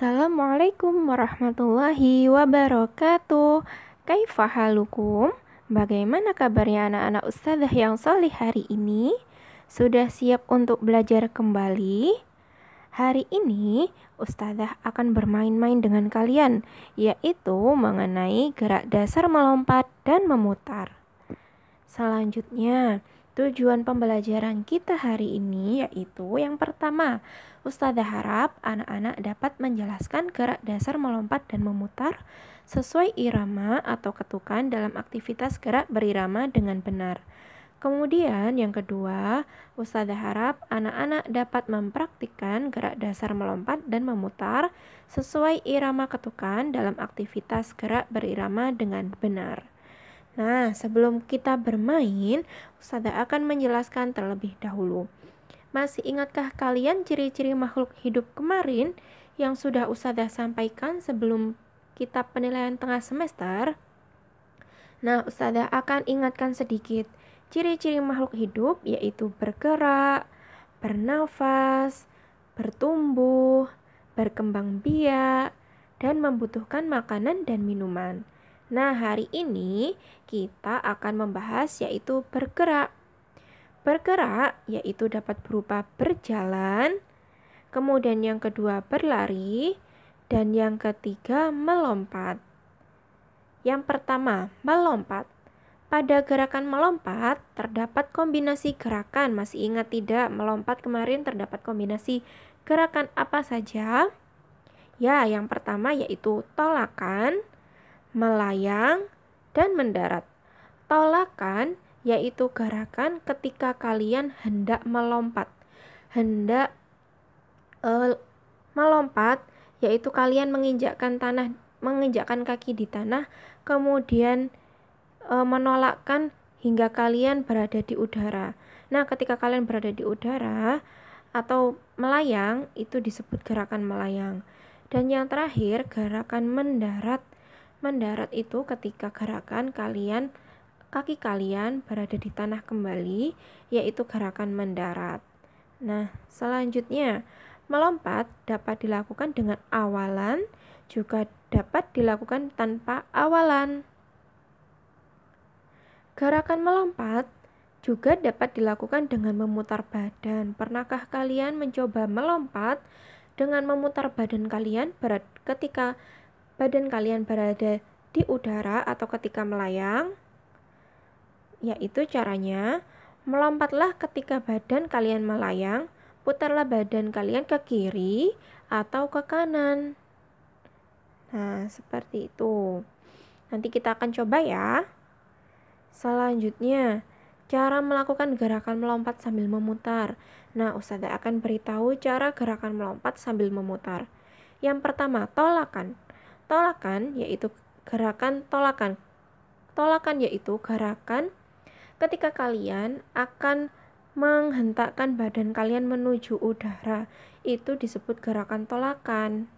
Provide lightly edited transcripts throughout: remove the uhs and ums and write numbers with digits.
Assalamualaikum warahmatullahi wabarakatuh. Kaifa halukum? Bagaimana kabarnya anak-anak ustadzah yang solih hari ini? Sudah siap untuk belajar kembali? Hari ini ustadzah akan bermain-main dengan kalian, yaitu mengenai gerak dasar melompat dan memutar. Selanjutnya, tujuan pembelajaran kita hari ini yaitu yang pertama, ustadzah harap anak-anak dapat menjelaskan gerak dasar melompat dan memutar sesuai irama atau ketukan dalam aktivitas gerak berirama dengan benar. Kemudian yang kedua, ustadzah harap anak-anak dapat mempraktikkan gerak dasar melompat dan memutar sesuai irama ketukan dalam aktivitas gerak berirama dengan benar. Nah, sebelum kita bermain, ustadzah akan menjelaskan terlebih dahulu. Masih ingatkah kalian ciri-ciri makhluk hidup kemarin yang sudah ustadzah sampaikan sebelum kitab penilaian tengah semester? Nah, ustadzah akan ingatkan sedikit. Ciri-ciri makhluk hidup yaitu bergerak, bernafas, bertumbuh, berkembang biak, dan membutuhkan makanan dan minuman. Nah, hari ini kita akan membahas yaitu bergerak. Bergerak yaitu dapat berupa berjalan, kemudian yang kedua berlari, dan yang ketiga melompat. Yang pertama, melompat. Pada gerakan melompat, terdapat kombinasi gerakan. Masih ingat tidak? Melompat kemarin terdapat kombinasi gerakan apa saja? Ya, yang pertama yaitu tolakan, melayang, dan mendarat. Tolakan yaitu gerakan ketika kalian hendak melompat. Hendak melompat yaitu kalian menginjakkan kaki di tanah, kemudian menolakkan hingga kalian berada di udara. Nah, ketika kalian berada di udara atau melayang, itu disebut gerakan melayang. Dan yang terakhir, gerakan mendarat. Mendarat itu ketika gerakan kaki kalian berada di tanah kembali, yaitu gerakan mendarat. Nah, selanjutnya, melompat dapat dilakukan dengan awalan, juga dapat dilakukan tanpa awalan. Gerakan melompat juga dapat dilakukan dengan memutar badan. Pernahkah kalian mencoba melompat dengan memutar badan kalian ketika badan kalian berada di udara atau ketika melayang? Yaitu caranya, melompatlah ketika badan kalian melayang, putarlah badan kalian ke kiri atau ke kanan. Nah, seperti itu. Nanti kita akan coba ya. Selanjutnya, cara melakukan gerakan melompat sambil memutar. Nah, ustadzah akan beritahu cara gerakan melompat sambil memutar. Yang pertama, tolakan. Tolakan yaitu gerakan tolakan. Tolakan yaitu gerakan ketika kalian akan menghentakkan badan kalian menuju udara. Itu disebut gerakan tolakan.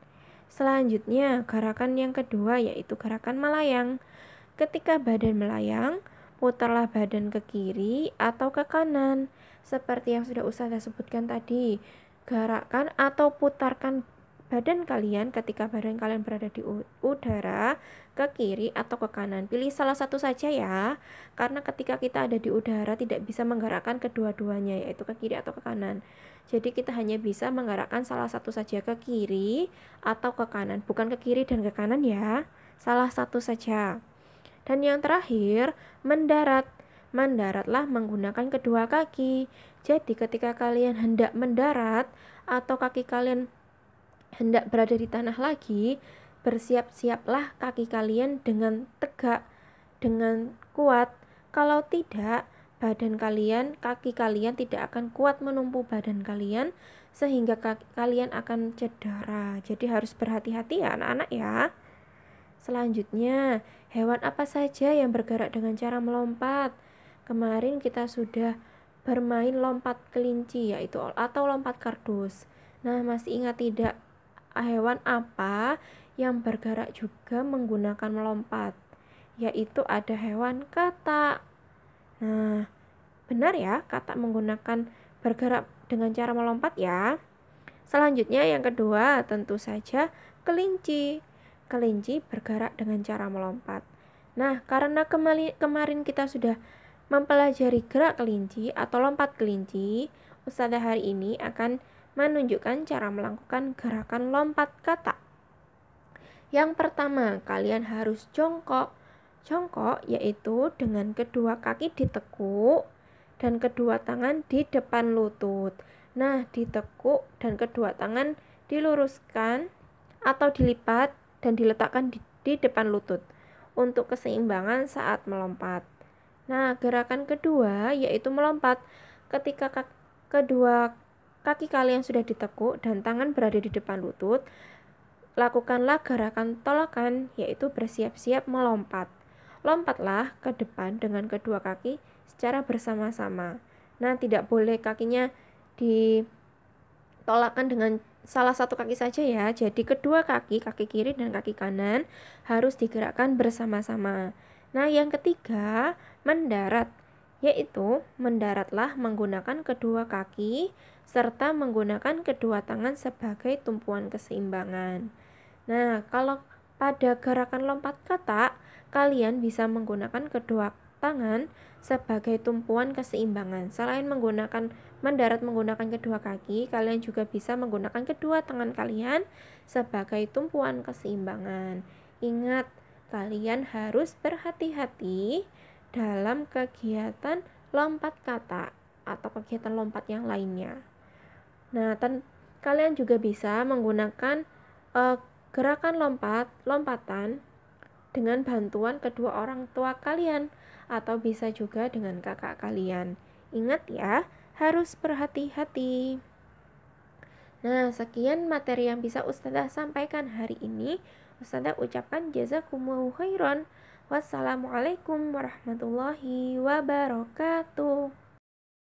Selanjutnya, gerakan yang kedua yaitu gerakan melayang. Ketika badan melayang, putarlah badan ke kiri atau ke kanan. Seperti yang sudah ustadzah sebutkan tadi, gerakkan atau putarkan badan kalian ketika badan kalian berada di udara ke kiri atau ke kanan. Pilih salah satu saja ya, karena ketika kita ada di udara tidak bisa menggerakkan kedua-duanya, yaitu ke kiri atau ke kanan. Jadi kita hanya bisa menggerakkan salah satu saja ke kiri atau ke kanan, bukan ke kiri dan ke kanan ya, salah satu saja. Dan yang terakhir, mendarat. Mendaratlah menggunakan kedua kaki. Jadi ketika kalian hendak mendarat atau kaki kalian hendak berada di tanah lagi, bersiap-siaplah kaki kalian dengan tegak, dengan kuat. Kalau tidak, kaki kalian tidak akan kuat menumpu badan kalian, sehingga kalian akan cedera. Jadi harus berhati-hati ya anak-anak ya. Selanjutnya, hewan apa saja yang bergerak dengan cara melompat? Kemarin kita sudah bermain lompat kelinci yaitu atau lompat kardus. Nah, masih ingat tidak hewan apa yang bergerak juga menggunakan melompat? Yaitu ada hewan katak. Nah, benar ya, katak menggunakan bergerak dengan cara melompat ya. Selanjutnya yang kedua, tentu saja kelinci. Kelinci bergerak dengan cara melompat. Nah, karena kemarin kita sudah mempelajari gerak kelinci atau lompat kelinci, Ustazah hari ini akan menunjukkan cara melakukan gerakan lompat kata. Yang pertama, kalian harus jongkok. Jongkok yaitu dengan kedua kaki ditekuk dan kedua tangan di depan lutut. Nah, ditekuk dan kedua tangan diluruskan atau dilipat dan diletakkan di depan lutut untuk keseimbangan saat melompat. Nah, gerakan kedua yaitu melompat. Ketika kedua kaki kalian sudah ditekuk dan tangan berada di depan lutut, lakukanlah gerakan tolakan, yaitu bersiap-siap melompat. Lompatlah ke depan dengan kedua kaki secara bersama-sama. Nah, tidak boleh kakinya ditolakkan dengan salah satu kaki saja ya. Jadi kedua kaki kiri dan kaki kanan harus digerakkan bersama-sama. Nah, yang ketiga, mendarat, yaitu mendaratlah menggunakan kedua kaki serta menggunakan kedua tangan sebagai tumpuan keseimbangan. Nah, kalau pada gerakan lompat kata, kalian bisa menggunakan kedua tangan sebagai tumpuan keseimbangan. Selain mendarat menggunakan kedua kaki, kalian juga bisa menggunakan kedua tangan kalian sebagai tumpuan keseimbangan. Ingat, kalian harus berhati-hati dalam kegiatan lompat kata atau kegiatan lompat yang lainnya. Nah, kalian juga bisa menggunakan gerakan lompatan dengan bantuan kedua orang tua kalian atau bisa juga dengan kakak kalian. Ingat ya, harus berhati-hati. Nah, sekian materi yang bisa Ustazah sampaikan hari ini. Ustazah ucapkan jazakumullahu khairan. Wassalamualaikum warahmatullahi wabarakatuh.